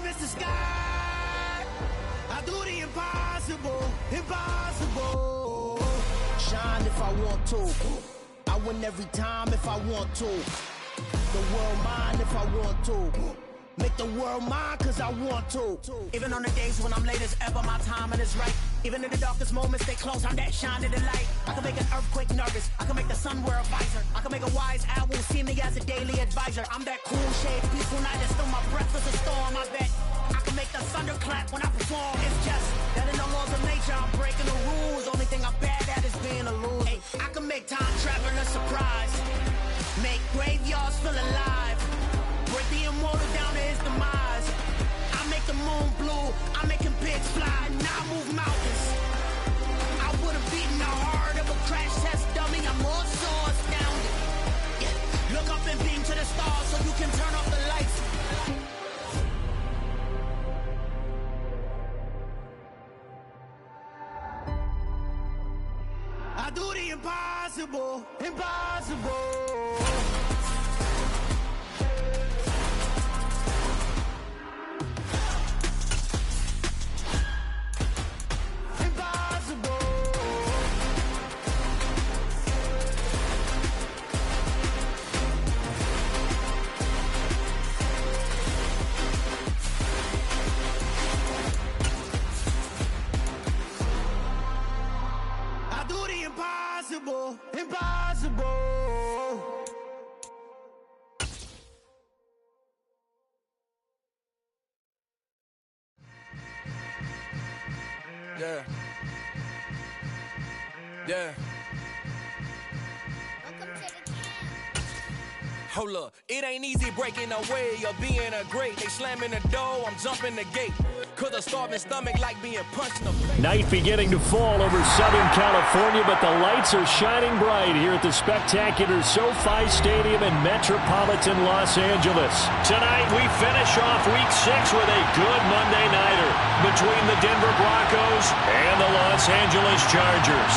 same as the sky. I do the impossible, impossible. Shine if I want to. I win every time if I want to. The world mine if I want to. Make the world mine cause I want to. Even on the days when I'm late as ever, my timing is right. Even in the darkest moments, they close, I'm that shine of the light. I can make an earthquake nervous, I can make the sun wear a visor. I can make a wise owl see me as a daily advisor. I'm that cool shade, peaceful night, and still my breath is a storm, I bet. I can make the thunder clap when I perform. It's just that in the laws of nature, I'm breaking the rules. Only thing I'm bad at is being a loser. Hey, I can make time travel a surprise. Make graveyards feel alive. Break the immortal down to his demise. I make the moon blue, I'm making pigs fly. Now I move mountains. I would've beaten the heart of a crash test dummy. I'm more so astounded. Yeah. Look up and beam to the stars so you can turn off the lights. I do the impossible, impossible. Impossible, impossible. Yeah. Yeah. Hold up, it ain't easy breaking away or being a great. They slamming the door, I'm jumping the gate. Cause a starving stomach like being punched in the face. Night beginning to fall over Southern California, but the lights are shining bright here at the spectacular SoFi Stadium in metropolitan Los Angeles. Tonight we finish off Week 6 with a good Monday nighter between the Denver Broncos and the Los Angeles Chargers.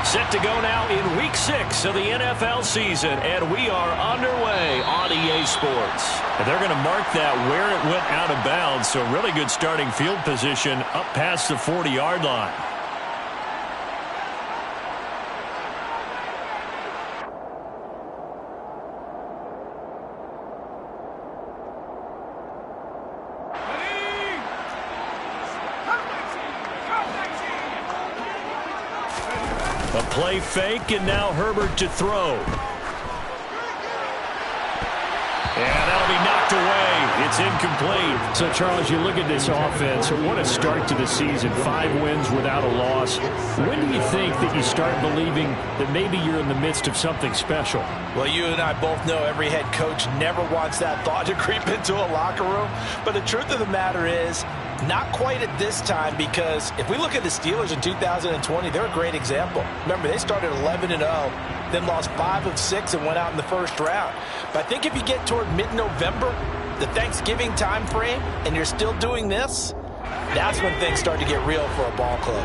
Set to go now in Week 6 of the NFL season, and we are underway on EA Sports. And they're going to mark that where it went out of bounds, so really good starting field position up past the 40-yard line. A play fake, and now Herbert to throw. And that'll be knocked away. It's incomplete. So, Charles, you look at this offense, what a start to the season. 5 wins without a loss. When do you think that you start believing that maybe you're in the midst of something special? Well, you and I both know every head coach never wants that thought to creep into a locker room. But the truth of the matter is, not quite at this time, because if we look at the Steelers in 2020, they're a great example. Remember, they started 11-0, then lost 5 of 6 and went out in the first round. But I think if you get toward mid-November, the Thanksgiving time frame, and you're still doing this, that's when things start to get real for a ball club.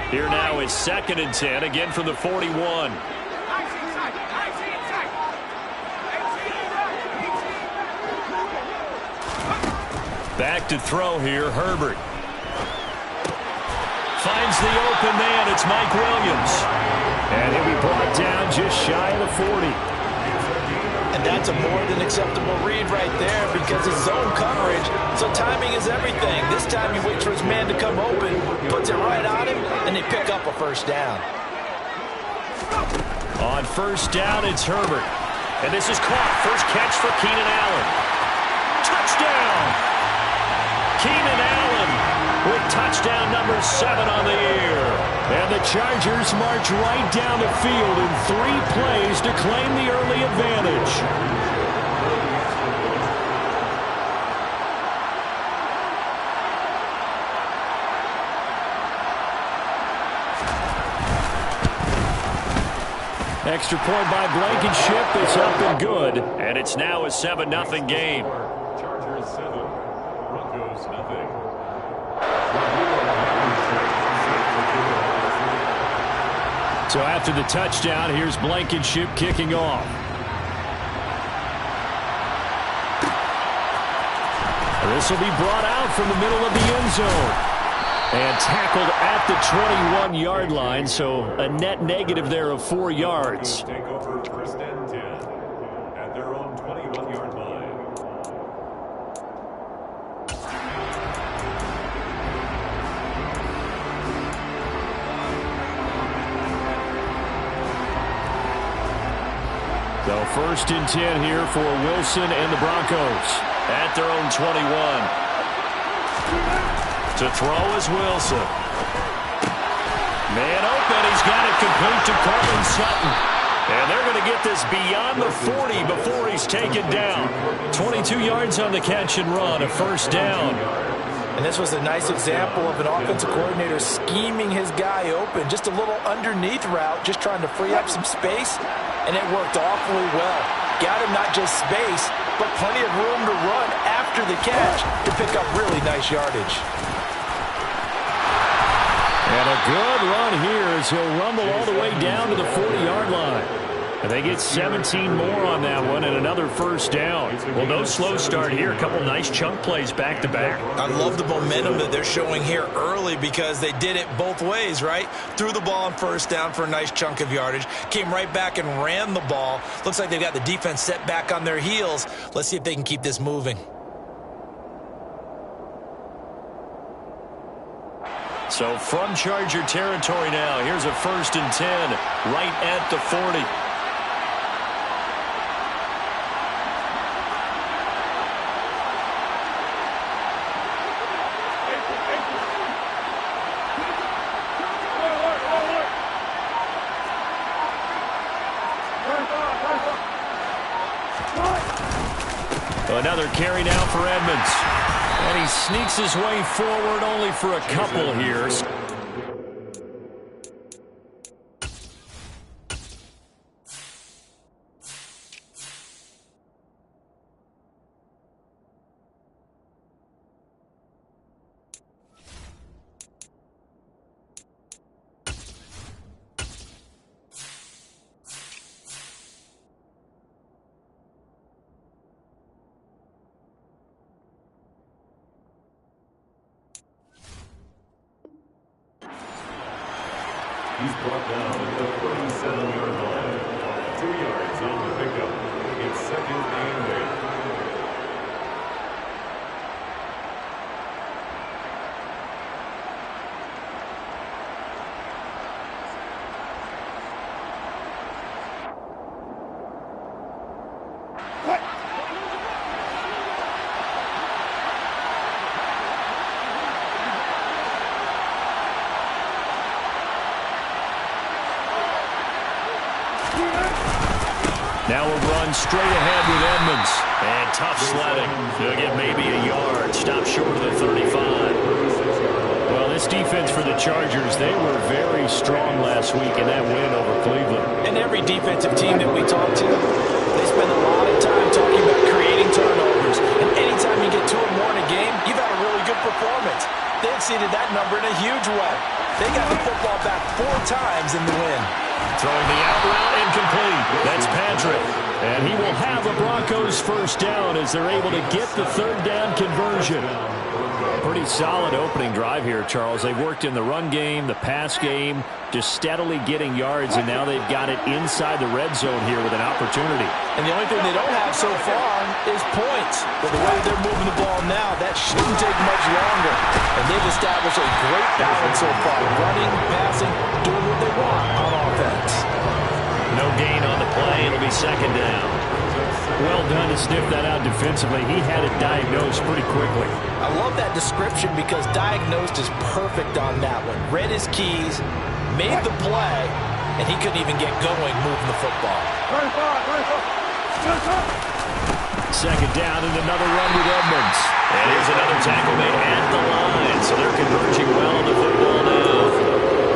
Here now is 2nd and 10, again from the 41. Back to throw here, Herbert. Finds the open man, it's Mike Williams. And he'll be brought down just shy of the 40. And that's a more than acceptable read right there because it's zone coverage, so timing is everything. This time he waits for his man to come open, puts it right on him, and they pick up a first down. On first down, it's Herbert. And this is caught. First catch for Keenan Allen. Touchdown! Keenan Allen with touchdown number 7 on the year. And the Chargers march right down the field in 3 plays to claim the early advantage. Extra point by Blankenship. It's up and good. And it's now a 7-0 game. Chargers 7, Broncos nothing. So after the touchdown, here's Blankenship kicking off. This will be brought out from the middle of the end zone. And tackled at the 21-yard line, so a net negative there of 4 yards. Take over first and 10 at their own 21-yard line. So first and 10 here for Wilson and the Broncos at their own 21. To throw is Wilson. Man open. He's got it complete to Courtland Sutton. And they're going to get this beyond the 40 before he's taken down. 22 yards on the catch and run, a first down. And this was a nice example of an offensive coordinator scheming his guy open. Just a little underneath route, just trying to free up some space. And it worked awfully well. Got him not just space, but plenty of room to run after the catch to pick up really nice yardage. And a good run here as he'll rumble all the way down to the 40-yard line. And they get 17 more on that one and another first down. Well, no slow start here. A couple nice chunk plays back-to-back. I love the momentum that they're showing here early because they did it both ways, right? Threw the ball on first down for a nice chunk of yardage. Came right back and ran the ball. Looks like they've got the defense set back on their heels. Let's see if they can keep this moving. So from Charger territory now, here's a first and 10 right at the 40. Another carry now for Edmonds. And he sneaks his way forward only for a couple here. He's brought down at the 47-yard line. 2 yards on the pickup. It's second and 8. Now a run straight ahead with Edmonds. And tough sledding. He'll get maybe a yard. Stop short of the 35. Well, this defense for the Chargers, they were very strong last week in that win over Cleveland. And every defensive team that we talk to, they spend a lot of time talking about creating turnovers. And anytime you get 2 or more in a game, you've had a really good performance. They exceeded that number in a huge way. They got the football back 4 times in the win. Throwing the out route incomplete. That's Patrick. And he will have the Broncos first down as they're able to get the third down conversion. Pretty solid opening drive here, Charles. They've worked in the run game, the pass game, just steadily getting yards, and now they've got it inside the red zone here with an opportunity. And the only thing they don't have so far is points. But the way they're moving the ball now, that shouldn't take much longer. And they've established a great balance so far, running, passing, doing what they want on offense. No gain on the play. It'll be second down. Well done to sniff that out defensively. He had it diagnosed pretty quickly. I love that description because diagnosed is perfect on that one. Read his keys, made the play, and he couldn't even get going moving the football. Second down and another run with Edmonds. And here's another tackle made at the line. So they're converging well on the football now.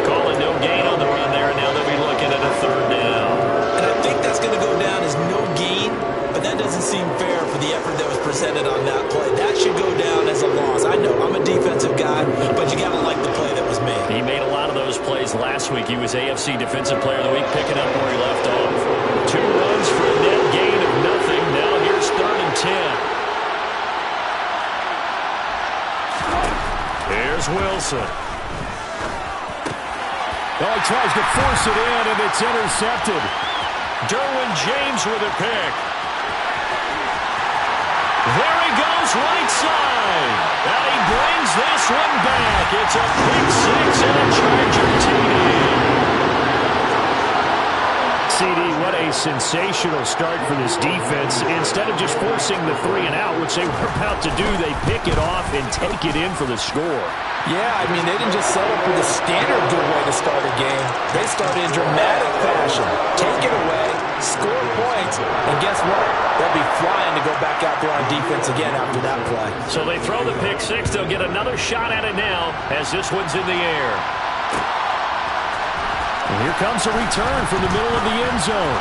Calling no gain on the run there, and now they'll be looking at a third down. And I think that's going to go down as no gain, but that doesn't seem fair for the effort that was presented on that play. That should go down as a loss. I know I'm a defensive guy, but you got to like the play that was made. He made a lot of those plays last week. He was AFC Defensive Player of the Week, picking up where he left off. 2 runs for a net gain of nothing. Now here's 3rd and 10. Here's Wilson. Oh, he tries to force it in, and it's intercepted. Derwin James with a pick. There he goes, right side. And he brings this one back. It's a pick 6 and a Charger TD. CD, what a sensational start for this defense. Instead of just forcing the 3 and out, which they were about to do, they pick it off and take it in for the score. Yeah, I mean, they didn't just settle for the standard good way to start a game. They started in dramatic fashion. Take it away, score points, and guess what? They'll be flying to go back out there on defense again after that play. So they throw the pick 6. They'll get another shot at it now as this one's in the air. And here comes a return from the middle of the end zone.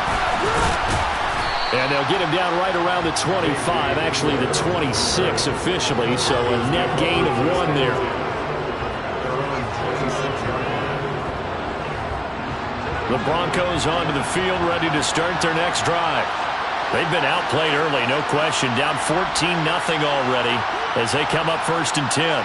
And they'll get him down right around the 25, actually the 26 officially, so a net gain of 1 there. The Broncos onto the field, ready to start their next drive. They've been outplayed early, no question. Down 14-0 already as they come up 1st and 10.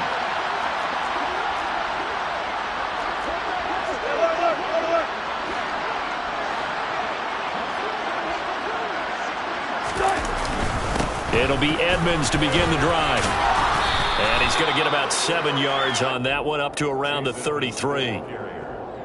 It'll be Edmonds to begin the drive. And he's going to get about 7 yards on that one, up to around the 33.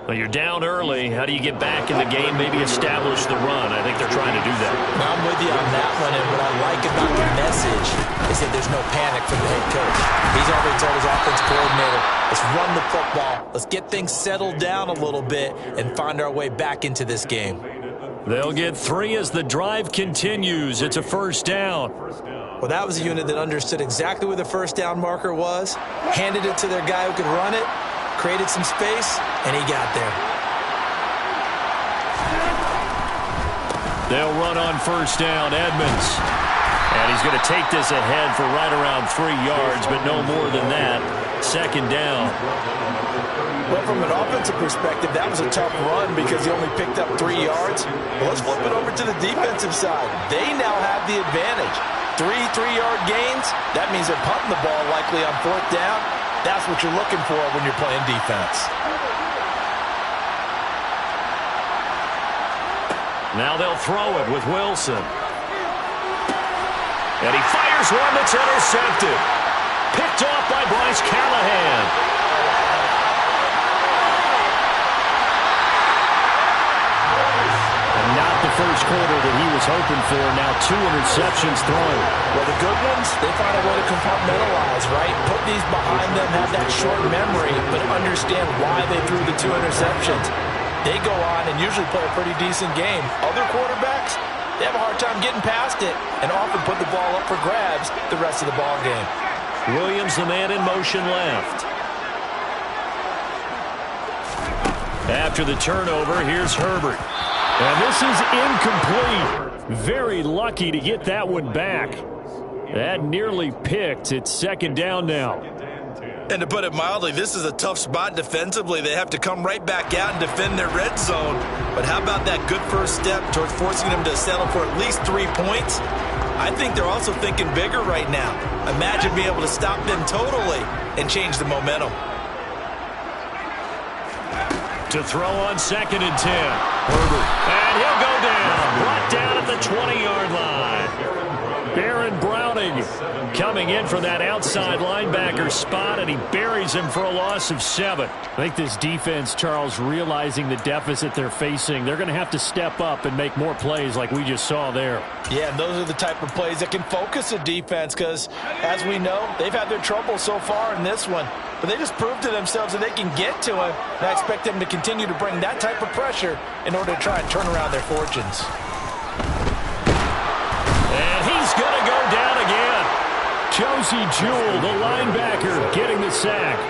Well, you're down early. How do you get back in the game, maybe establish the run? I think they're trying to do that. I'm with you on that one, and what I like about the message is that there's no panic from the head coach. He's already told his offense coordinator, let's run the football, let's get things settled down a little bit and find our way back into this game. They'll get 3 as the drive continues. It's a 1st down. Well, that was a unit that understood exactly where the 1st down marker was, handed it to their guy who could run it, created some space, and he got there. They'll run on 1st down, Edmonds. And he's going to take this ahead for right around 3 yards, but no more than that. 2nd down. Well, from an offensive perspective, that was a tough run because he only picked up 3 yards. Well, let's flip it over to the defensive side. They now have the advantage. 3 3-yard gains, that means they're punting the ball likely on 4th down. That's what you're looking for when you're playing defense. Now they'll throw it with Wilson. And he fires one that's intercepted. Picked off by Bryce Callahan. Not the first quarter that he was hoping for. Now 2 interceptions thrown. Well, the good ones, they find a way to compartmentalize, right? Put these behind them, have that short memory, but understand why they threw the 2 interceptions. They go on and usually play a pretty decent game. Other quarterbacks, they have a hard time getting past it and often put the ball up for grabs the rest of the ball game. Williams, the man in motion left. After the turnover, here's Herbert. And this is incomplete. Very lucky to get that one back. That nearly picked. It's 2nd down now. And to put it mildly, this is a tough spot defensively. They have to come right back out and defend their red zone. But how about that good first step towards forcing them to settle for at least 3 points? I think they're also thinking bigger right now. Imagine being able to stop them totally and change the momentum. To throw on 2nd and 10. Herbert. And he'll go down. Brought down at the 20-yard line. Baron Browning coming in for that outside linebacker spot, and he buries him for a loss of 7. I think this defense, Charles, realizing the deficit they're facing, they're going to have to step up and make more plays like we just saw there. Yeah, and those are the type of plays that can focus a defense because, as we know, they've had their trouble so far in this one. But they just proved to themselves that they can get to him, and I expect them to continue to bring that type of pressure in order to try and turn around their fortunes. And he's going to go down again. Josie Jewell, the linebacker, getting the sack.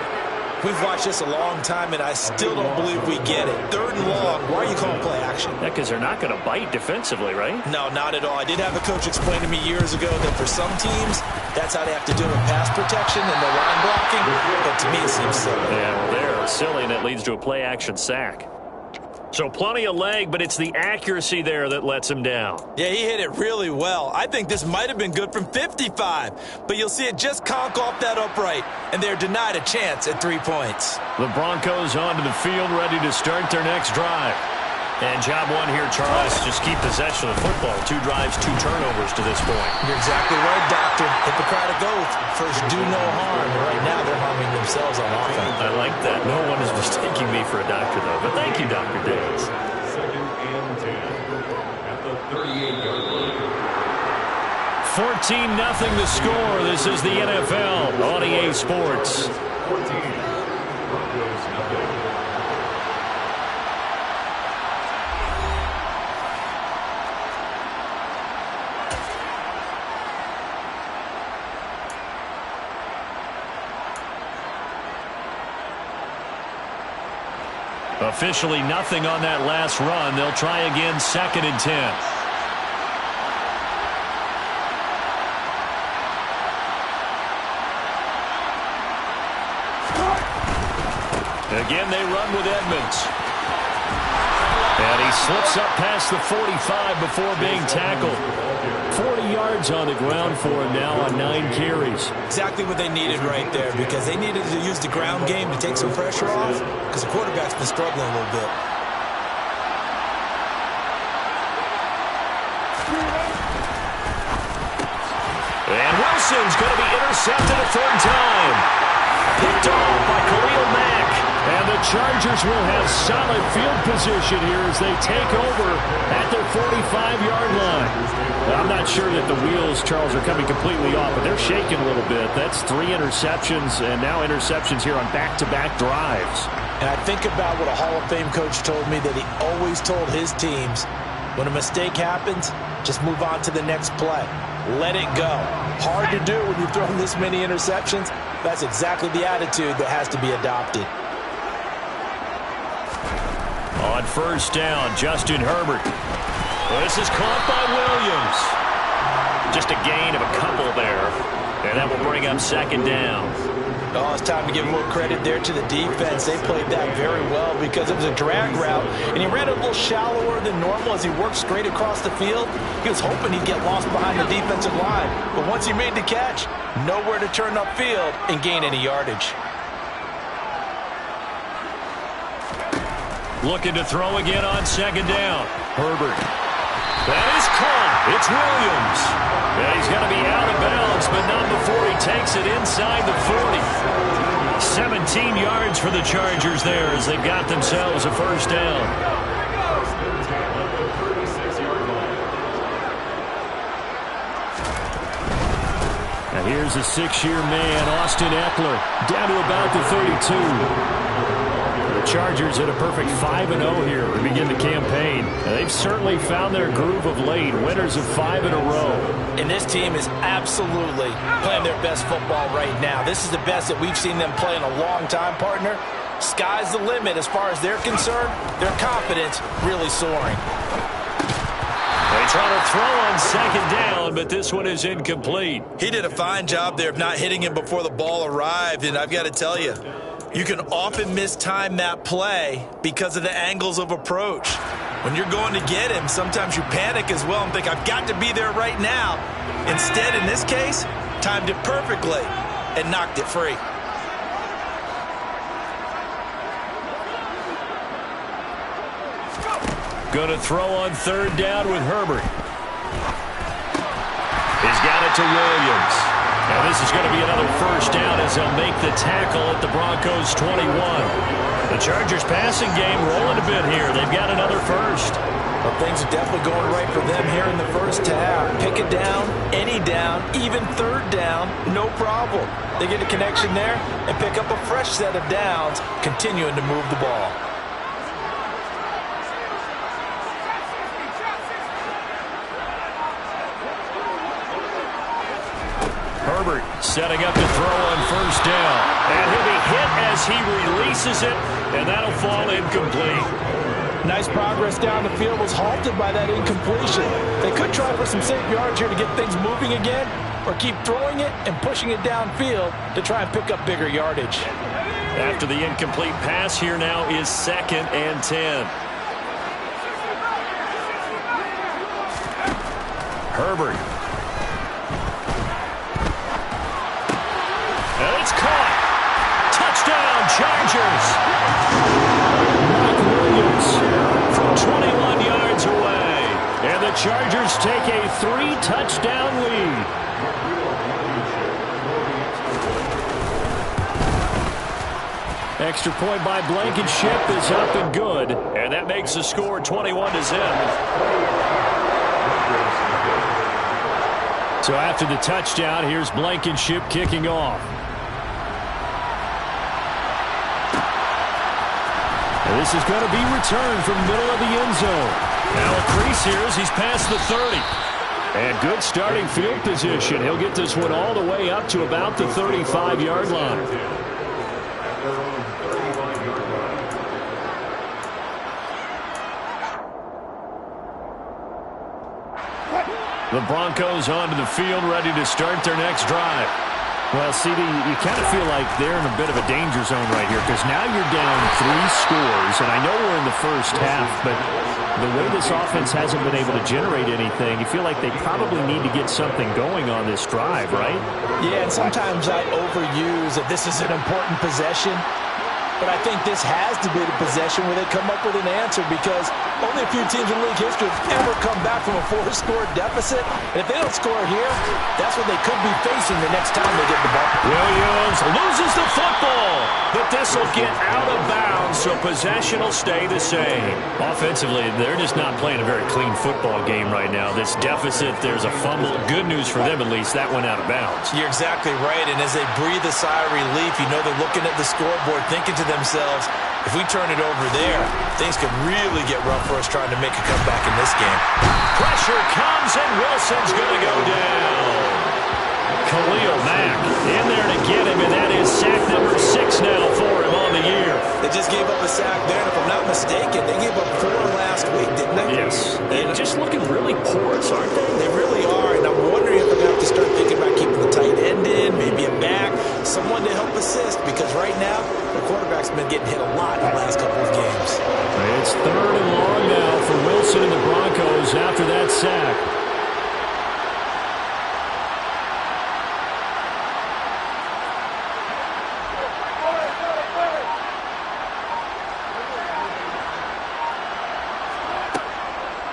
We've watched this a long time, and I still don't believe we get it. 3rd and long. Why are you calling play action? Yeah, because they're not going to bite defensively, right? No, not at all. I did have a coach explain to me years ago that for some teams, that's how they have to do it with pass protection and the line blocking. But to me, it seems silly. Yeah, well, there, silly, and it leads to a play-action sack. So plenty of leg, but it's the accuracy there that lets him down. Yeah, he hit it really well. I think this might have been good from 55, but you'll see it just conk off that upright, and they're denied a chance at 3 points. The Broncos onto the field, ready to start their next drive. And job one here, Charles, just keep possession of the football. 2 drives, 2 turnovers to this point. You're exactly right, Doctor. Hippocratic oath. First, do no harm. And right now, they're harming themselves on offense. I like that. No one is mistaking me for a doctor, though. But thank you, Dr. Davis. 2nd and 10 at the 38-yard line. 14-0 the score. This is the NFL on EA Sports. 14. Broncos nothing. Officially nothing on that last run. They'll try again, 2nd and 10. Again, they run with Edmonds. And he slips up past the 45 before being tackled. 40 yards on the ground for him now on 9 carries. Exactly what they needed right there, because they needed to use the ground game to take some pressure off, because the quarterback's been struggling a little bit. And Wilson's going to be intercepted a 3rd time. Picked off by Khalil Mack. And the Chargers will have solid field position here as they take over at their 45-yard line. I'm not sure that the wheels, Charles, are coming completely off, but they're shaking a little bit. That's 3 interceptions, and now interceptions here on back-to-back drives. And I think about what a Hall of Fame coach told me, that he always told his teams, when a mistake happens, just move on to the next play. Let it go. Hard to do when you've thrown this many interceptions. That's exactly the attitude that has to be adopted. On 1st down, Justin Herbert. This is caught by Williams. Just a gain of a couple there. And that will bring up 2nd down. Oh, it's time to give more credit there to the defense. They played that very well because it was a drag route, and he ran a little shallower than normal as he worked straight across the field. He was hoping he'd get lost behind the defensive line, but once he made the catch, nowhere to turn upfield and gain any yardage. Looking to throw again on 2nd down. Herbert. That is caught. It's Williams. And he's going to be out of bounds, but not before he takes it inside the 40. 17 yards for the Chargers there as they've got themselves a 1st down. Now here's a 6-year man, Austin Eckler, down to about the 32. The Chargers at a perfect 5-0 here to begin the campaign. They've certainly found their groove of late, winners of 5 in a row. And this team is absolutely playing their best football right now. This is the best that we've seen them play in a long time, partner. Sky's the limit as far as they're concerned. Their confidence really soaring. They try to throw on 2nd down, but this one is incomplete. He did a fine job there of not hitting him before the ball arrived, and I've got to tell you, you can often mistime that play because of the angles of approach. When you're going to get him, sometimes you panic as well and think, I've got to be there right now. Instead, in this case, timed it perfectly and knocked it free. Going to throw on 3rd down with Herbert. He's got it to Williams. And this is going to be another 1st down as they'll make the tackle at the Broncos 21. The Chargers passing game rolling a bit here. They've got another 1st. Well, things are definitely going right for them here in the 1st half. Pick a down, any down, even 3rd down, no problem. They get a connection there and pick up a fresh set of downs, continuing to move the ball. Herbert setting up to throw on 1st down. And he'll be hit as he releases it, and that'll fall incomplete. Nice progress down the field, was halted by that incompletion. They could try for some safe yards here to get things moving again, or keep throwing it and pushing it downfield to try and pick up bigger yardage. After the incomplete pass, here now is 2nd and 10. Herbert. And it's caught. Touchdown, Chargers. Mike Williams from 21 yards away. And the Chargers take a 3-touchdown lead. Extra point by Blankenship is up and good. And that makes the score 21-0. So after the touchdown, here's Blankenship kicking off. And this is going to be returned from the middle of the end zone. Now a crease here as he's past the 30. And good starting field position. He'll get this one all the way up to about the 35-yard line. The Broncos onto the field, ready to start their next drive. Well, CD, you kind of feel like they're in a bit of a danger zone right here because now you're down 3 scores, and I know we're in the first half, but the way this offense hasn't been able to generate anything, you feel like they probably need to get something going on this drive, right? Yeah, and sometimes I overuse that this is an important possession. But I think this has to be the possession where they come up with an answer because only a few teams in league history have ever come back from a 4-score deficit. And if they don't score here, that's what they could be facing the next time they get the ball. Williams loses the football, but this will get out of bounds, so possession will stay the same. Offensively, they're just not playing a very clean football game right now. This deficit, there's a fumble. Good news for them, at least. That went out of bounds. You're exactly right, and as they breathe a sigh of relief, you know they're looking at the scoreboard, thinking to themselves, if we turn it over there, things could really get rough for us trying to make a comeback in this game. Pressure comes, and Wilson's going to go down. Khalil Mack in there to get him, and that is sack number 6 now for him on the year. They just gave up a sack there, and if I'm not mistaken, they gave up 4 last week, didn't they? Yes, and just looking really porous, aren't they? They really are, and I'm wondering if they're going to have to start thinking about keeping the tight end in, maybe a back, someone to help assist, because right now, the quarterback's been getting hit a lot in the last couple of games. It's 3rd and long now for Wilson and the Broncos after that sack.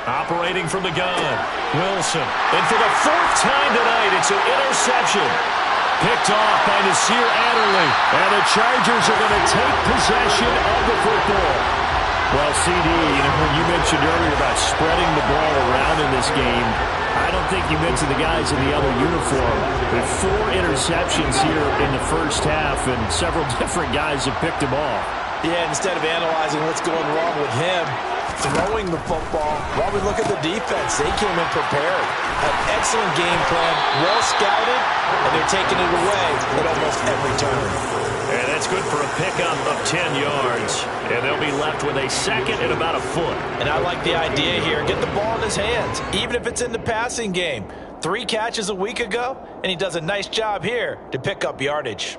Operating from the gun, Wilson. And for the 4th time tonight, it's an interception. Picked off by Nasir Adderley. And the Chargers are going to take possession of the football. Well, CD, when you mentioned earlier about spreading the ball around in this game, I don't think you mentioned the guys in the other uniform. With 4 interceptions here in the first half, and several different guys have picked them off. Yeah, instead of analyzing what's going wrong with him, throwing the football, while we look at the defense, they came in prepared. An excellent game plan, well scouted, and they're taking it away at almost every turn. And that's good for a pickup of 10 yards. And they'll be left with a 2nd and about a foot. And I like the idea here. Get the ball in his hands, even if it's in the passing game. 3 catches a week ago, and he does a nice job here to pick up yardage.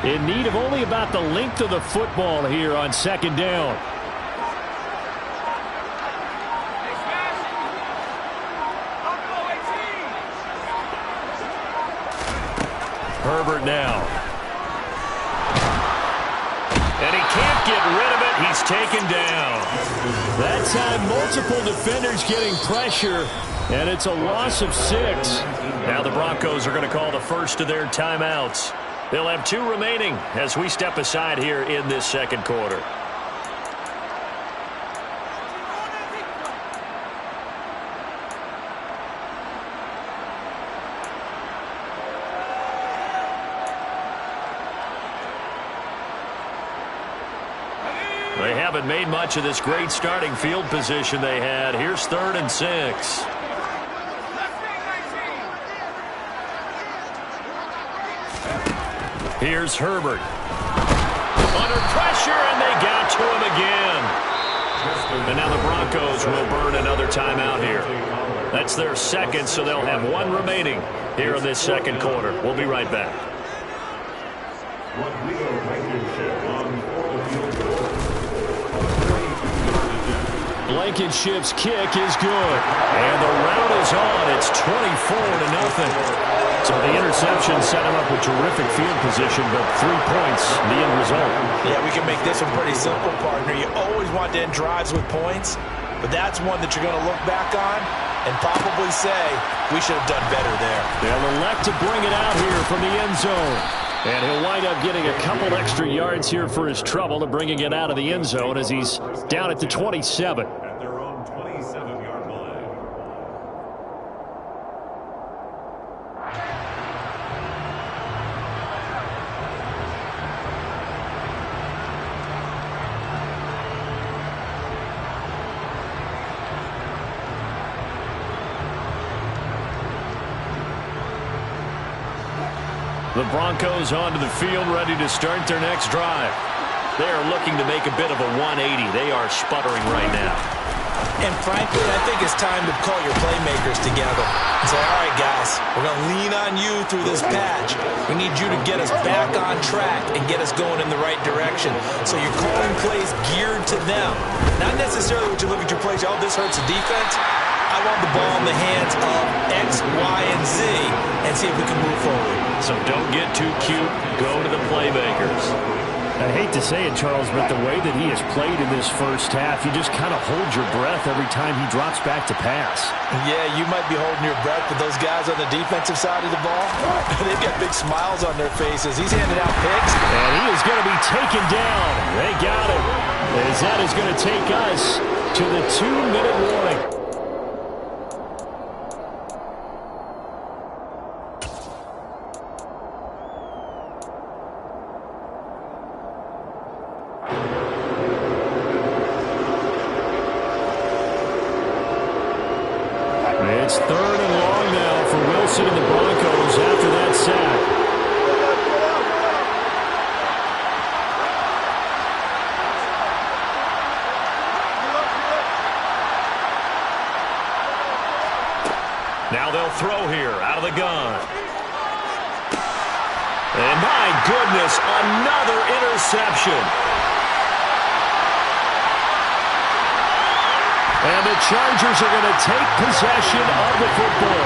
In need of only about the length of the football here on 2nd down. Herbert now. And he can't get rid of it. He's taken down. That time, multiple defenders getting pressure, and it's a loss of 6. Now the Broncos are going to call the first of their timeouts. They'll have 2 remaining as we step aside here in this 2nd quarter. They haven't made much of this great starting field position they had. Here's 3rd and 6. Here's Herbert. Under pressure, and they got to him again. And now the Broncos will burn another timeout here. That's their second, so they'll have one remaining here in this second quarter. We'll be right back. Blankenship's kick is good. And the route is on. It's 24-0. So the interception set him up with terrific field position, but 3 points, the end result. Yeah, we can make this one pretty simple, partner. You always want to end drives with points, but that's one that you're going to look back on and probably say, we should have done better there. They'll elect to bring it out here from the end zone. And he'll wind up getting a couple extra yards here for his trouble to bringing it out of the end zone as he's down at the 27. At their own 27-yard line. The Broncos onto the field, ready to start their next drive. They are looking to make a bit of a 180. They are sputtering right now. And frankly, I think it's time to call your playmakers together and say, all right, guys, we're going to lean on you through this patch. We need you to get us back on track and get us going in the right direction. So you're calling plays geared to them. Not necessarily what you look at your plays, oh, this hurts the defense. I want the ball in the hands of X, Y, and Z and see if we can move forward. So don't get too cute. Go to the playmakers. I hate to say it, Charles, but the way that he has played in this first half, you just kind of hold your breath every time he drops back to pass. Yeah, you might be holding your breath, but those guys on the defensive side of the ball, they've got big smiles on their faces. He's handing out picks. And he is going to be taken down. They got him. As that is going to take us to the 2-minute warning. It's 3rd and long now for Wilson and the Broncos after that sack. Now they'll throw here out of the gun. And my goodness, another interception. And the Chargers are going to take possession of the football.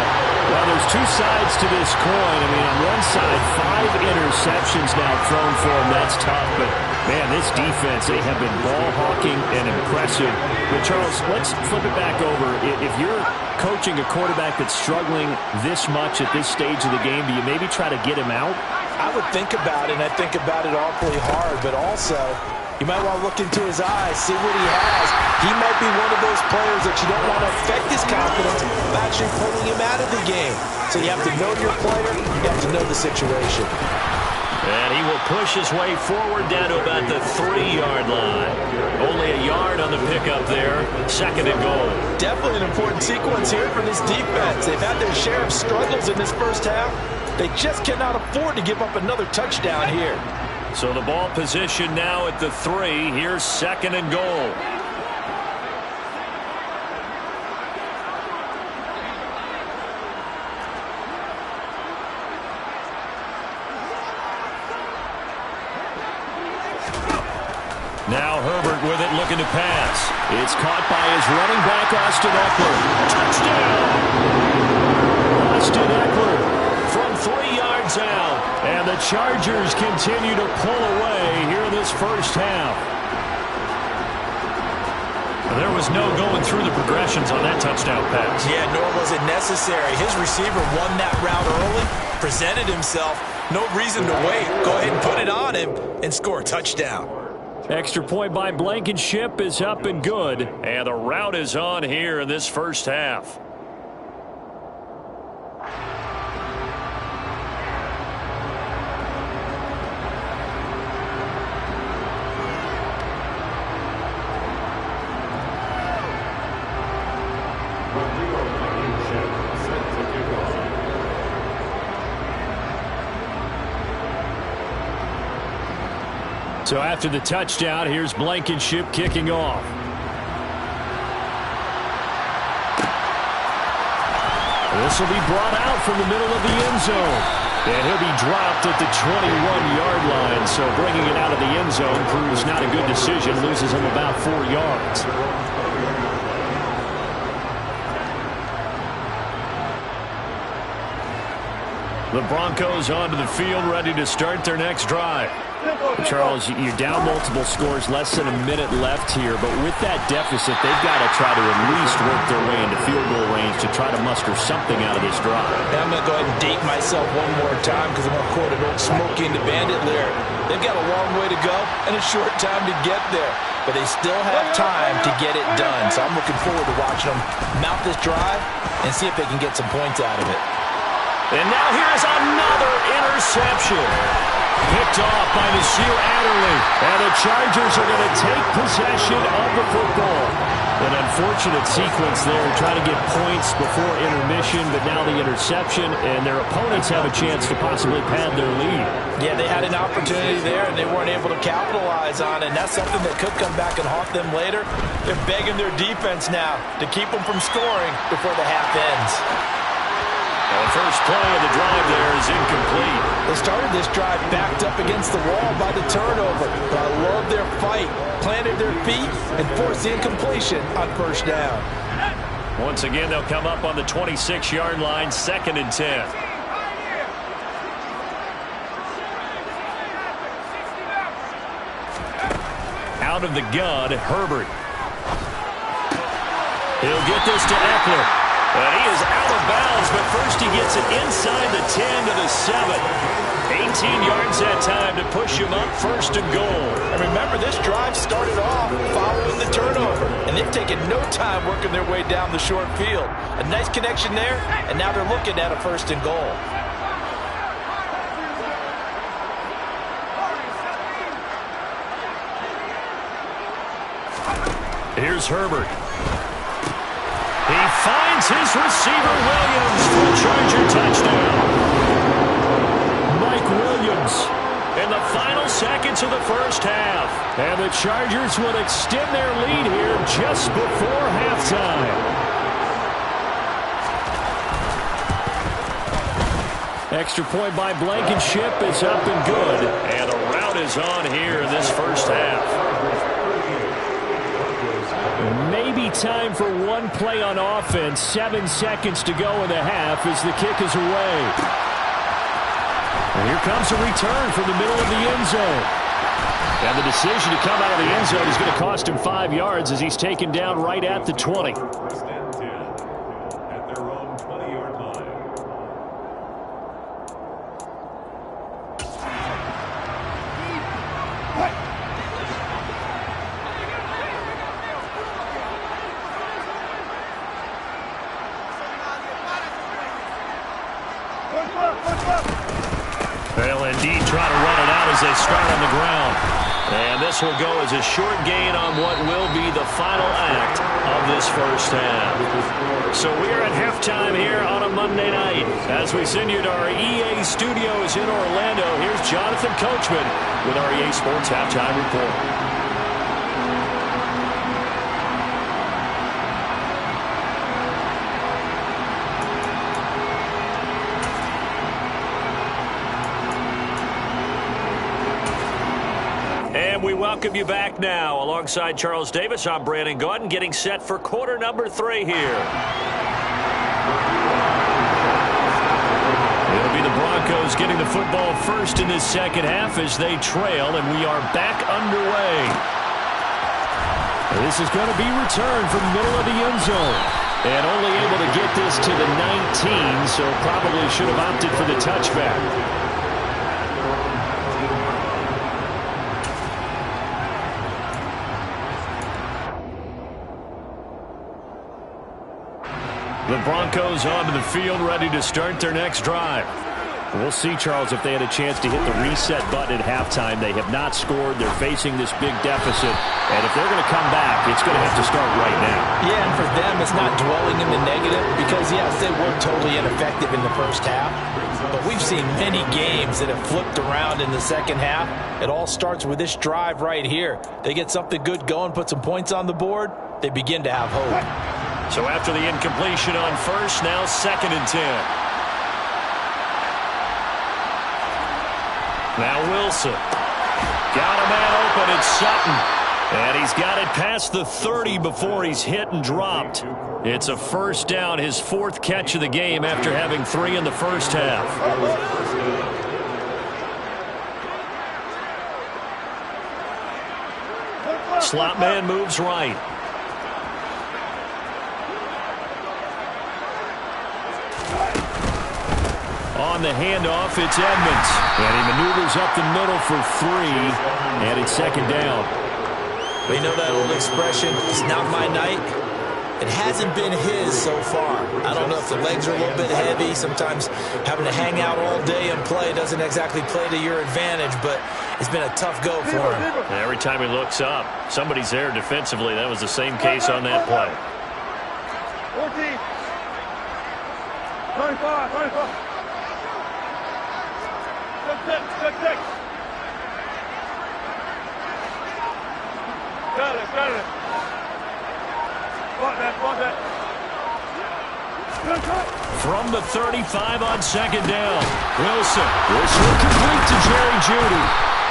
Well, there's two sides to this coin. I mean, on one side, 5 interceptions now thrown for them. That's tough. But, man, this defense, they have been ball hawking and impressive. But, Charles, let's flip it back over. If you're coaching a quarterback that's struggling this much at this stage of the game, do you maybe try to get him out? I would think about it, and I think about it awfully hard, but also you might want to look into his eyes, see what he has. He might be one of those players that you don't want to affect his confidence by actually pulling him out of the game. So you have to know your player, you have to know the situation. And he will push his way forward down to about the 3-yard line. Only a yard on the pickup there. 2nd and goal. Definitely an important sequence here for this defense. They've had their share of struggles in this first half. They just cannot afford to give up another touchdown here. So the ball position now at the 3. Here's 2nd and goal. Now Herbert with it, looking to pass. It's caught by his running back, Austin Eckler. Touchdown! Austin Eckler from 3 yards out. And the Chargers continue to pull away here in this first half. There was no going through the progressions on that touchdown pass. Yeah, nor was it necessary. His receiver won that route early, presented himself. No reason to wait. Go ahead and put it on him and score a touchdown. Extra point by Blankenship is up and good. And the route is on here in this first half. So after the touchdown, here's Blankenship kicking off. This will be brought out from the middle of the end zone. And he'll be dropped at the 21-yard line. So bringing it out of the end zone proves not a good decision. Loses him about 4 yards. The Broncos onto the field, ready to start their next drive. Charles, you're down multiple scores, less than a minute left here, but with that deficit, they've got to try to at least work their way into field goal range to try to muster something out of this drive. Now I'm going to go ahead and date myself one more time because I'm going to quote an old Smokey and the Bandit lyric. They've got a long way to go and a short time to get there, but they still have time to get it done. So I'm looking forward to watching them mount this drive and see if they can get some points out of it. And now here's another interception. Picked off by Nasir Adderley. And the Chargers are going to take possession of the football. An unfortunate sequence there, trying to get points before intermission, but now the interception, and their opponents have a chance to possibly pad their lead. Yeah, they had an opportunity there, and they weren't able to capitalize on it, and that's something that could come back and haunt them later. They're begging their defense now to keep them from scoring before the half ends. Well, the first play of the drive there is incomplete. They started this drive backed up against the wall by the turnover, but I love their fight, planted their feet, and forced the incompletion on first down. Once again, they'll come up on the 26-yard line, 2nd and 10. Out of the gun, Herbert. He'll get this to Eckler. And he is out of bounds, but first he gets it inside the 10 to the 7. 18 yards that time to push him up, 1st and goal. And remember, this drive started off following the turnover, and they've taken no time working their way down the short field. A nice connection there, and now they're looking at a 1st and goal. Here's Herbert. He finds his receiver, Williams, for a Charger touchdown. Mike Williams in the final seconds of the first half. And the Chargers would extend their lead here just before halftime. Extra point by Blankenship is up and good. And the rout is on here in this first half. Maybe time for one play on offense. 7 seconds to go in the half as the kick is away. And here comes a return from the middle of the end zone. And the decision to come out of the end zone is going to cost him 5 yards as he's taken down right at the 20. First and 10 at their own 20-yard line. They'll indeed try to run it out as they start on the ground. And this will go as a short gain on what will be the final act of this first half. So we're at halftime here on a Monday night. As we send you to our EA studios in Orlando, here's Jonathan Coachman with our EA Sports Halftime Report. We welcome you back now. Alongside Charles Davis, I'm Brandon Gaudin, getting set for quarter number 3 here. It'll be the Broncos getting the football first in this second half as they trail, and we are back underway. This is going to be returned from the middle of the end zone. And only able to get this to the 19, so probably should have opted for the touchback. The Broncos onto the field, ready to start their next drive. We'll see, Charles, if they had a chance to hit the reset button at halftime. They have not scored. They're facing this big deficit. And if they're going to come back, it's going to have to start right now. Yeah, and for them, it's not dwelling in the negative because, yes, they were totally ineffective in the first half. But but we've seen many games that have flipped around in the second half. It all starts with this drive right here. They get something good going, put some points on the board, they begin to have hope. So after the incompletion on first, now 2nd and 10. Now Wilson. Got a man open, it's Sutton. And he's got it past the 30 before he's hit and dropped. It's a first down, his 4th catch of the game after having 3 in the first half. Slot man moves right. On the handoff, it's Edmonds. And he maneuvers up the middle for 3. And it's 2nd down. We know that old expression, it's not my night. It hasn't been his so far. I don't know if the legs are a little bit heavy. Sometimes having to hang out all day and play doesn't exactly play to your advantage, but it's been a tough go for him. And every time he looks up, somebody's there defensively. That was the same case on that play. 14. 35, 35. Check. Got it. Want that. From the 35 on 2nd down. Wilson. This will complete to Jerry Jeudy.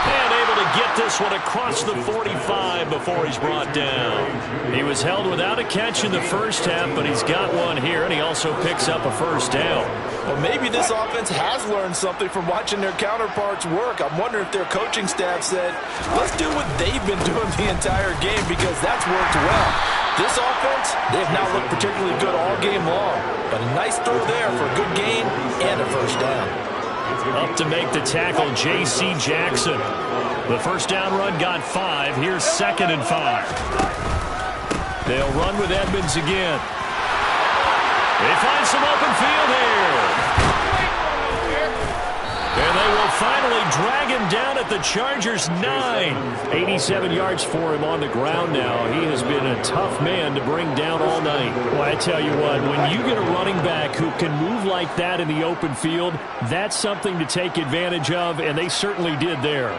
And able to get this one across the 45 before he's brought down. He was held without a catch in the first half, but he's got one here, and he also picks up a first down. Well, maybe this offense has learned something from watching their counterparts work. I'm wondering if their coaching staff said, let's do what they've been doing the entire game, because that's worked well. This offense, they have not looked particularly good all game long, but a nice throw there for a good gain and a first down. Up to make the tackle, J.C. Jackson. The first down run got 5. Here's 2nd and 5. They'll run with Edmonds again. They find some open field here. And they will finally drag him down at the Chargers' 9. 87 yards for him on the ground now. He has been a tough man to bring down all night. Well, I tell you what, when you get a running back who can move like that in the open field, that's something to take advantage of, and they certainly did there.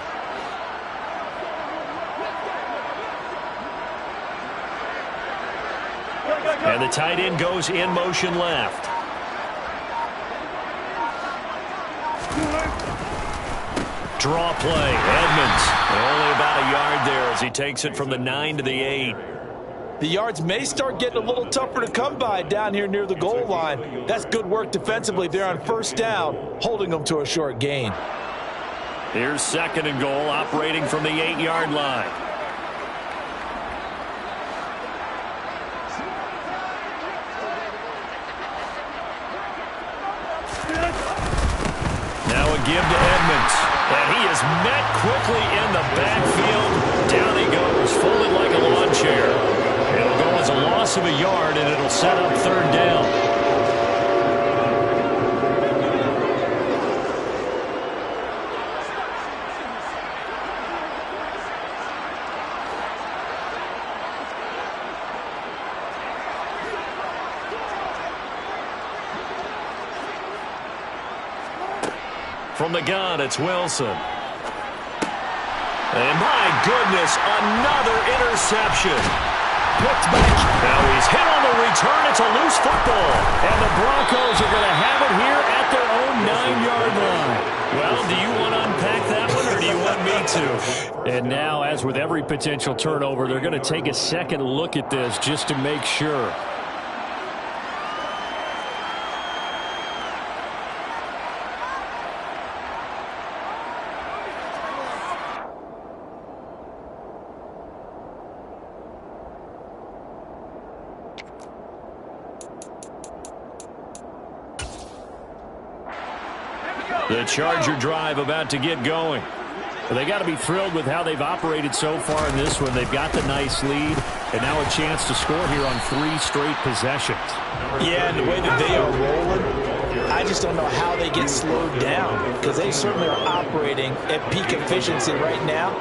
And the tight end goes in motion left. Draw play, Edmonds. Only about a yard there as he takes it from the 9 to the 8. The yards may start getting a little tougher to come by down here near the goal line. That's good work defensively there on first down, holding them to a short gain. Here's 2nd and goal, operating from the 8-yard line. Now a give to Edmonds. And he is met quickly in the backfield. Down he goes, folded like a lawn chair. It'll go as a loss of a yard, and it'll set up 3rd down. From the gun, it's Wilson. And my goodness, another interception. Picked back. Now he's hit on the return. It's a loose football. And the Broncos are going to have it here at their own 9-yard line. Well, do you want to unpack that one, or do you want me to? And now, as with every potential turnover, they're going to take a second look at this just to make sure. The Charger drive about to get going. Well, they got to be thrilled with how they've operated so far in this one. They've got the nice lead, and now a chance to score here on 3 straight possessions. Yeah, and the way that they are rolling, I just don't know how they get slowed down, because they certainly are operating at peak efficiency right now.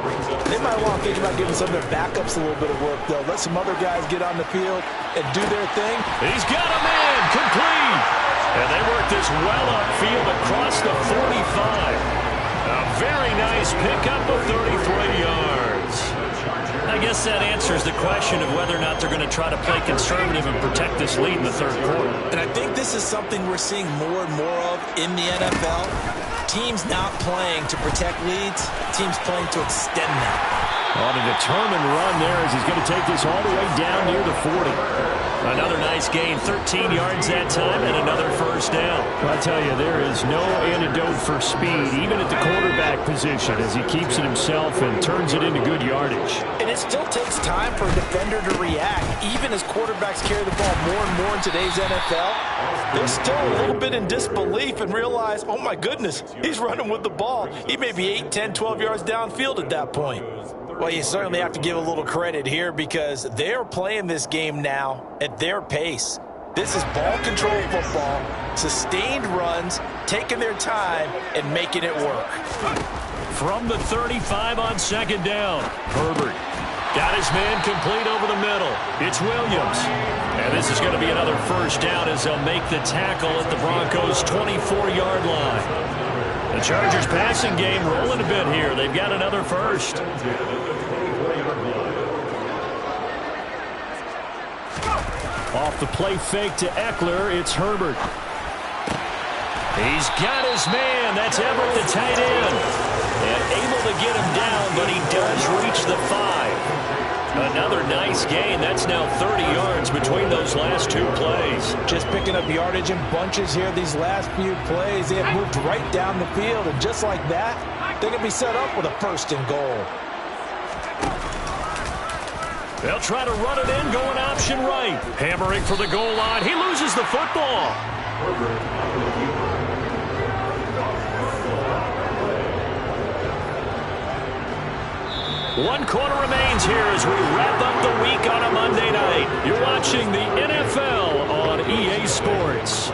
They might want to think about giving some of their backups a little bit of work, though. Let some other guys get on the field and do their thing. He's got a man complete. And they work this well upfield across the 45. A very nice pickup of 33 yards. I guess that answers the question of whether or not they're going to try to play conservative and protect this lead in the third quarter. And I think this is something we're seeing more and more of in the NFL. Teams not playing to protect leads, teams playing to extend them. On a determined run there as he's going to take this all the way down near the 40. Another nice gain, 13 yards that time, and another first down. Well, I tell you, there is no antidote for speed, even at the quarterback position, as he keeps it himself and turns it into good yardage. And it still takes time for a defender to react. Even as quarterbacks carry the ball more and more in today's NFL, they're still a little bit in disbelief and realize, oh my goodness, he's running with the ball. He may be 8, 10, 12 yards downfield at that point. Well, you certainly have to give a little credit here because they're playing this game now at their pace. This is ball control football, sustained runs, taking their time, and making it work. From the 35 on second down, Herbert got his man complete over the middle. It's Williams. And this is going to be another first down as they'll make the tackle at the Broncos' 24-yard line. The Chargers passing game rolling a bit here. They've got another first. Off the play fake to Eckler, it's Herbert. He's got his man. That's Everett, the tight end. And able to get him down, but he does reach the 5. Another nice gain. That's now 30 yards between those last two plays. Just picking up yardage in bunches here these last few plays. They have moved right down the field, and just like that, they're going to be set up with a first and goal. They'll try to run it in, going option right. Hammering for the goal line. He loses the football. One quarter remains here as we wrap up the week on a Monday night. You're watching the NFL on EA Sports.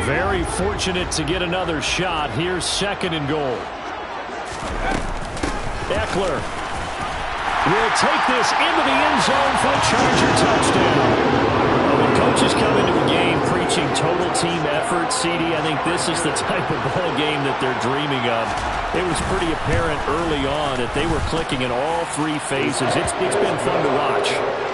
Very fortunate to get another shot. Here's second and goal. Eckler will take this into the end zone for a Charger touchdown. When coaches come into a game preaching total team effort, CD, I think this is the type of ball game that they're dreaming of. It was pretty apparent early on that they were clicking in all three phases. It's been fun to watch.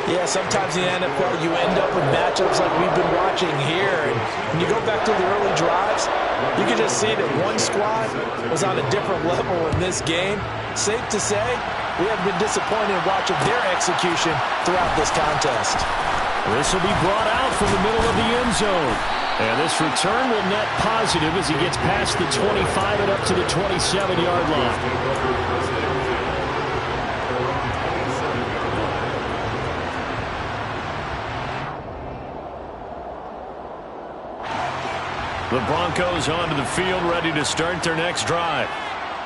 Yeah, sometimes in the NFL you end up with matchups like we've been watching here. And when you go back to the early drives, you can just see that one squad was on a different level in this game. Safe to say, we have been disappointed in watching their execution throughout this contest. This will be brought out from the middle of the end zone. And this return will net positive as he gets past the 25 and up to the 27-yard line. The Broncos onto the field, ready to start their next drive.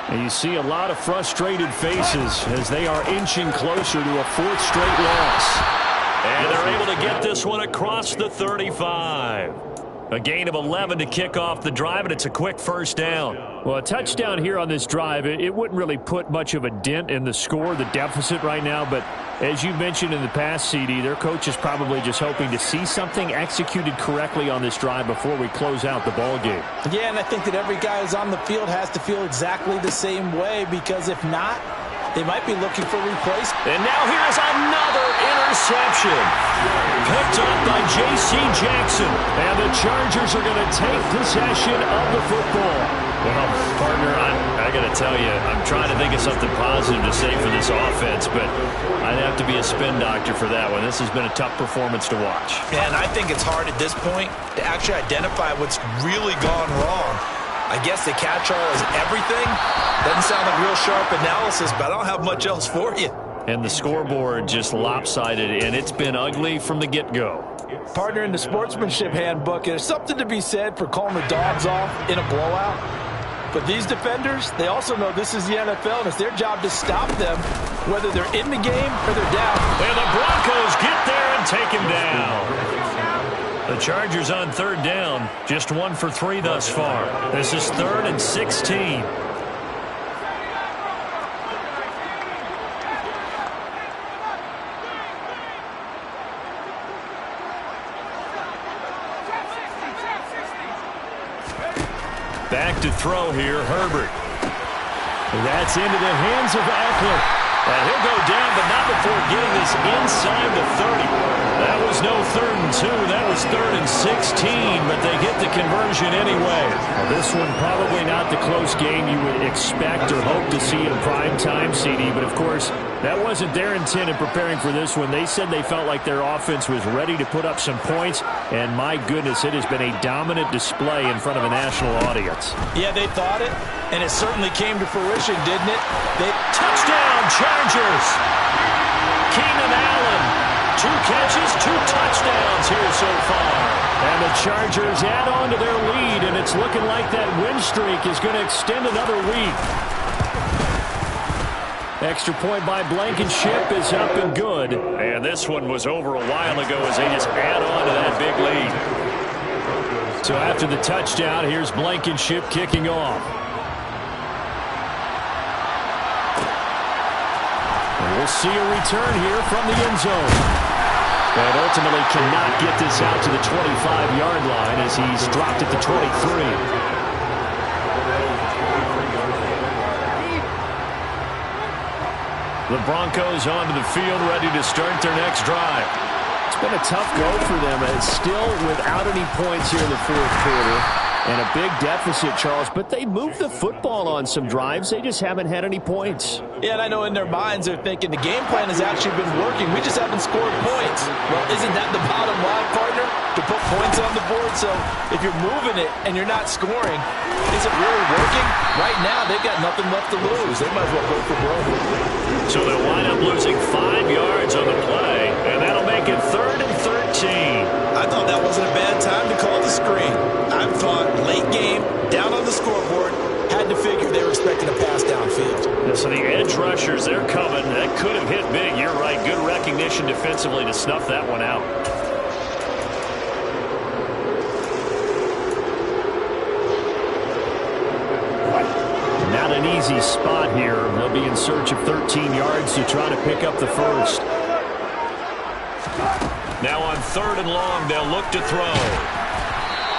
And you see a lot of frustrated faces as they are inching closer to a fourth straight loss. And they're able to get this one across the 35. A gain of 11 to kick off the drive, and it's a quick first down. Well, a touchdown here on this drive, it wouldn't really put much of a dent in the score, the deficit right now. But as you mentioned in the past, CD, their coach is probably just hoping to see something executed correctly on this drive before we close out the ball game. Yeah, and I think that every guy who's on the field has to feel exactly the same way, because if not, they might be looking for replacement. And now here's another interception. Picked up by J.C. Jackson. And the Chargers are going to take possession of the football. Well, partner, I got to tell you, I'm trying to think of something positive to say for this offense, but I'd have to be a spin doctor for that one. This has been a tough performance to watch. And I think it's hard at this point to actually identify what's really gone wrong. I guess the catch-all is everything. Doesn't sound like real sharp analysis, but I don't have much else for you. And the scoreboard just lopsided, and it's been ugly from the get-go. Partner, in the sportsmanship handbook, there's something to be said for calling the dogs off in a blowout. But these defenders, they also know this is the NFL, and it's their job to stop them, whether they're in the game or they're down. And the Broncos get there and take him down. The Chargers on third down, just 1 for 3 thus far. This is 3rd and 16. Back to throw here, Herbert. That's into the hands of Eckler. And he'll go down, but not before getting this inside the 30. That was no 3rd and 2. That was 3rd and 16, but they get the conversion anyway. Well, this one probably not the close game you would expect or hope to see in prime time, CD. But, of course, that wasn't their intent in preparing for this one. They said they felt like their offense was ready to put up some points. And, my goodness, it has been a dominant display in front of a national audience. Yeah, they thought it, and it certainly came to fruition, didn't it? Touchdown, Chargers! Keenan Allen, 2 catches, 2 touchdowns here so far. And the Chargers add on to their lead, and it's looking like that win streak is going to extend another week. Extra point by Blankenship is up and good. And this one was over a while ago as they just add on to that big lead. So after the touchdown, here's Blankenship kicking off. And we'll see a return here from the end zone. But ultimately cannot get this out to the 25-yard line as he's dropped at the 23. The Broncos onto the field, ready to start their next drive. It's been a tough go for them. It's still without any points here in the 4th quarter. And a big deficit, Charles. But they moved the football on some drives. They just haven't had any points. Yeah, and I know in their minds they're thinking the game plan has actually been working. We just haven't scored points. Well, isn't that the bottom line, partner? To put points on the board? So if you're moving it and you're not scoring, is it really working? Right now, they've got nothing left to lose. They might as well go for broke. So they'll wind up losing 5 yards on the play, and that'll make it 3rd and 13. I thought that wasn't a bad time to call the screen. I thought late game, down on the scoreboard, had to figure they were expecting a pass downfield. Yeah, so the edge rushers, they're coming. That could have hit big. You're right. Good recognition defensively to snuff that one out. Not an easy spot here. They'll be in search of 13 yards to try to pick up the first. Now on 3rd and long, they'll look to throw.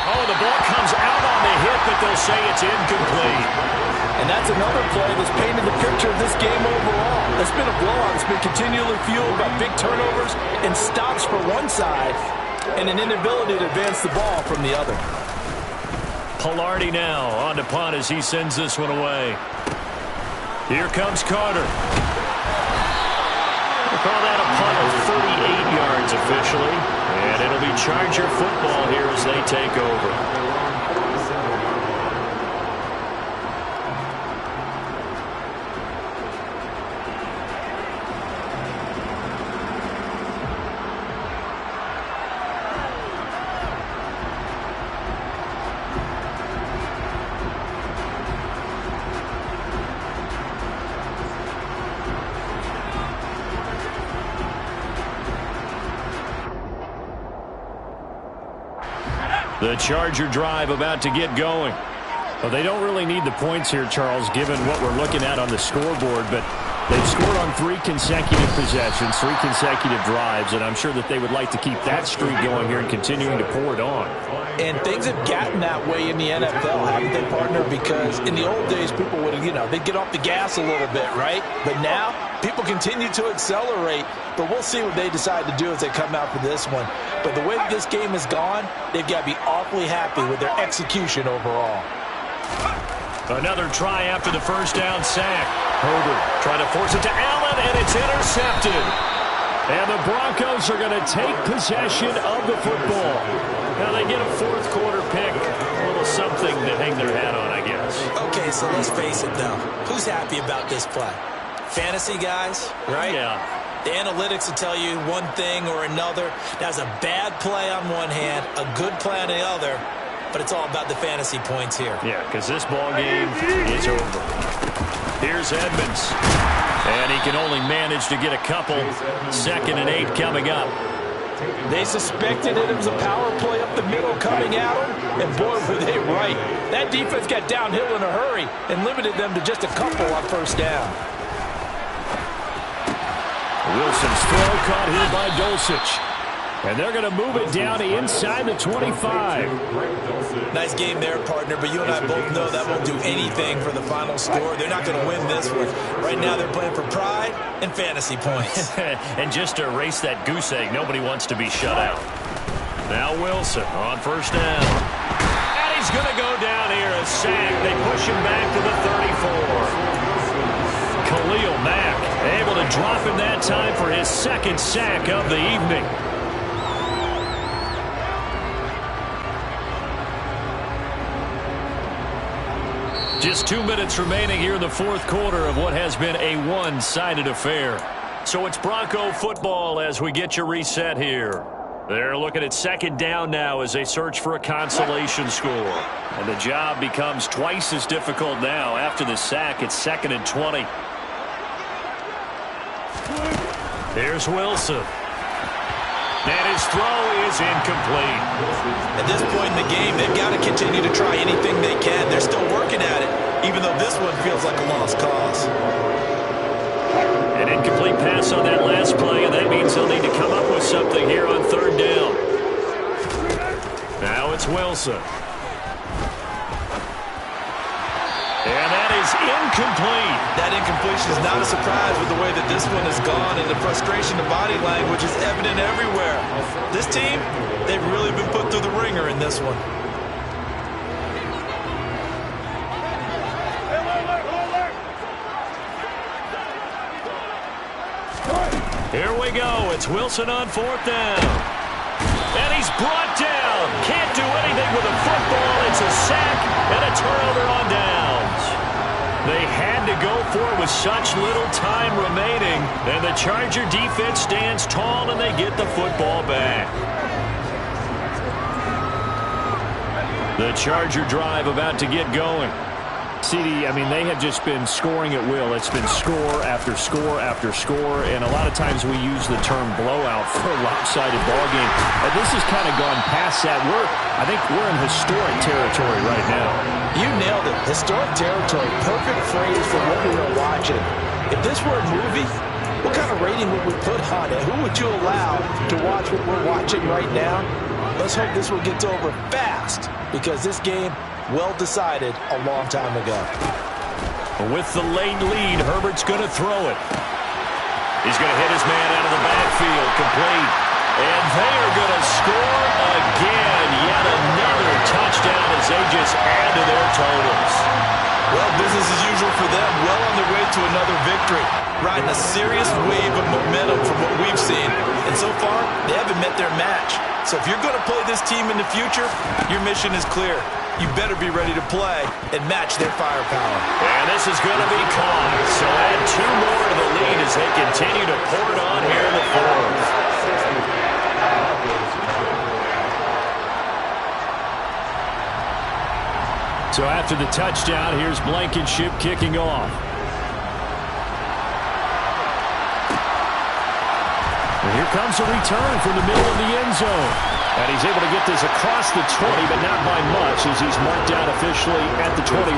Oh, the ball comes out on the hit, but they'll say it's incomplete. And that's another play that's painted the picture of this game overall. It's been a blowout. It's been continually fueled by big turnovers and stops for one side and an inability to advance the ball from the other. Packlj now on to punt as he sends this one away. Here comes Carter. We'll call that a punt of 38 yards officially. And it'll be Charger football here as they take over. The Charger drive about to get going. Well, they don't really need the points here, Charles, given what we're looking at on the scoreboard, but they've scored on 3 consecutive possessions, 3 consecutive drives, and I'm sure that they would like to keep that streak going here and continuing to pour it on. And things have gotten that way in the NFL, haven't they, partner? Because in the old days, people would, they'd get off the gas a little bit, right? But now, people continue to accelerate, but we'll see what they decide to do as they come out for this one. But the way that this game has gone, they've got to be awfully happy with their execution overall. Another try after the first down sack. Herbert trying to force it to Allen, and it's intercepted. And the Broncos are going to take possession of the football. Now they get a 4th quarter pick. A little something to hang their hat on, I guess. Okay, so let's face it, though. Who's happy about this play? fantasy guys, right? Yeah. The analytics will tell you one thing or another. That's a bad play on one hand, a good play on the other, but it's all about the fantasy points here. Yeah, because this ball game is over. Here's Edmonds. And he can only manage to get a couple. 2nd and 8 coming up. They suspected it was a power play up the middle coming at them, and boy, were they right. That defense got downhill in a hurry and limited them to just a couple on first down. Wilson's throw caught here by Dulcich. And they're going to move it down to inside the 25. Nice game there, partner, but you and I both know that won't do anything for the final score. They're not going to win this one. Right now they're playing for pride and fantasy points. And just to erase that goose egg, nobody wants to be shut out. Now Wilson on first down. And he's going to go down here, a sack. They push him back to the 34. Khalil Mack able to drop him that time for his 2nd sack of the evening. Just 2 minutes remaining here in the 4th quarter of what has been a one-sided affair. So it's Bronco football as we get you reset here. They're looking at 2nd down now as they search for a consolation score. And the job becomes twice as difficult now after the sack. It's 2nd and 20. Here's Wilson. And his throw is incomplete. At this point in the game, they've got to continue to try anything they can. They're still working at it, even though this one feels like a lost cause. An incomplete pass on that last play, and that means they'll need to come up with something here on 3rd down. Now it's Wilson. And that is incomplete. That incompletion is not a surprise with the way that this one has gone, and the frustration of body language is evident everywhere. This team, they've really been put through the ringer in this one. Here we go. It's Wilson on 4th down. And he's brought down. Can't do anything with a football. It's a sack and a turnover on downs. They had to go for it with such little time remaining. And the Charger defense stands tall and they get the football back. The Charger drive about to get going. CD, I mean, they have just been scoring at will. It's been score after score after score, and a lot of times we use the term blowout for a lopsided ball game. And this has kind of gone past that. I think we're in historic territory right now. You nailed it. Historic territory. Perfect phrase for what we are watching. If this were a movie, what kind of rating would we put on it? Who would you allow to watch what we're watching right now? Let's hope this one gets over fast, because this game, well decided a long time ago. With the late lead, Herbert's going to throw it. He's going to hit his man out of the backfield, complete. And they are going to score again. Yet another touchdown as they just add to their totals. Well, business as usual for them. Well on their way to another victory. Riding a serious wave of momentum from what we've seen. And so far, they haven't met their match. So if you're going to play this team in the future, your mission is clear. You better be ready to play and match their firepower. And this is going to be caught. So add 2 more to the lead as they continue to pour it on here in the 4th. So after the touchdown, here's Blankenship kicking off. And here comes a return from the middle of the end zone. And he's able to get this across the 20, but not by much, as he's marked down officially at the 21.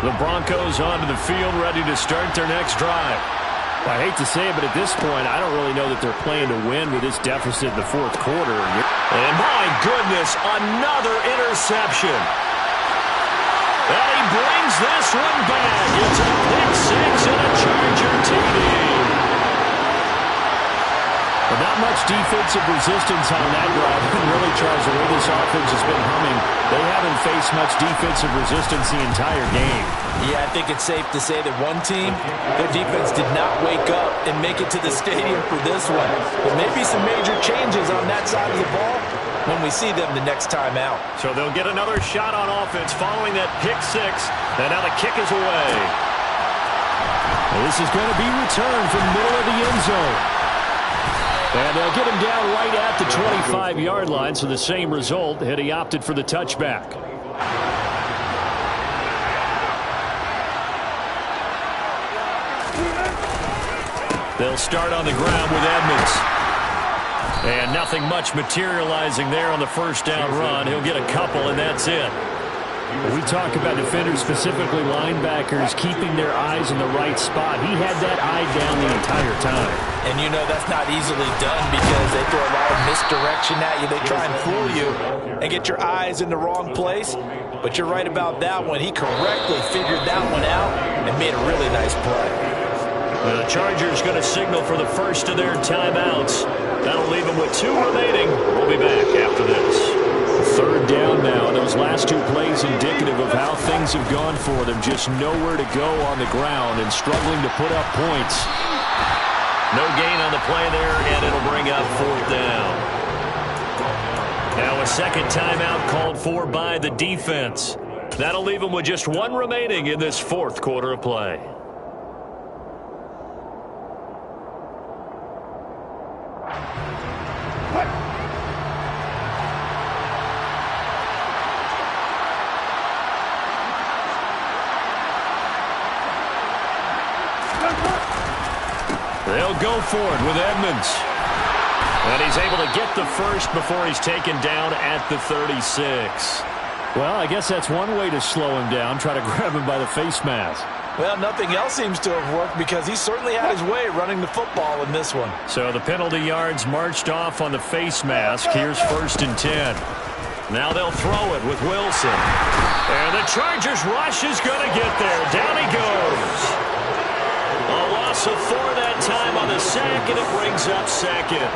The Broncos onto the field, ready to start their next drive. I hate to say it, but at this point, I don't really know that they're playing to win with this deficit in the 4th quarter. And my goodness, another interception. And he brings this one back. It's a pick 6 and a Charger TD. But not much defensive resistance on that drive. And really, Charles, the way this offense has been humming, they haven't faced much defensive resistance the entire game. Yeah, I think it's safe to say that one team, their defense did not wake up and make it to the stadium for this one. But maybe some major changes on that side of the ball when we see them the next time out. So they'll get another shot on offense following that pick six. And now the kick is away. Well, this is going to be returned from the middle of the end zone. And they'll get him down right at the 25-yard line, so the same result, had he opted for the touchback. They'll start on the ground with Edmonds. And nothing much materializing there on the first down run. He'll get a couple, and that's it. We talk about defenders, specifically linebackers, keeping their eyes in the right spot. He had that eye down the entire time. And you know that's not easily done because they throw a lot of misdirection at you. They try and fool you and get your eyes in the wrong place. But you're right about that one. He correctly figured that one out and made a really nice play. The Chargers going to signal for the first of their timeouts. That'll leave them with 2 remaining. We'll be back after this. Third down now. Those last 2 plays indicative of how things have gone for them. Just nowhere to go on the ground and struggling to put up points. No gain on the play there, and it'll bring up 4th down. Now a second timeout called for by the defense. That'll leave them with just 1 remaining in this 4th quarter of play. They'll go for it with Edmonds. And he's able to get the first before he's taken down at the 36. Well, I guess that's one way to slow him down, try to grab him by the face mask. Well, nothing else seems to have worked because he certainly had his way running the football in this one. So the penalty yards marched off on the face mask. Here's 1st and 10. Now they'll throw it with Wilson. And the Chargers rush is going to get there. Down he goes. A loss of 4 that time on the sack, and it brings up 2nd.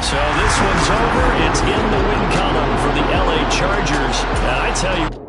So this one's over. It's in the win column for the LA Chargers. And I tell you...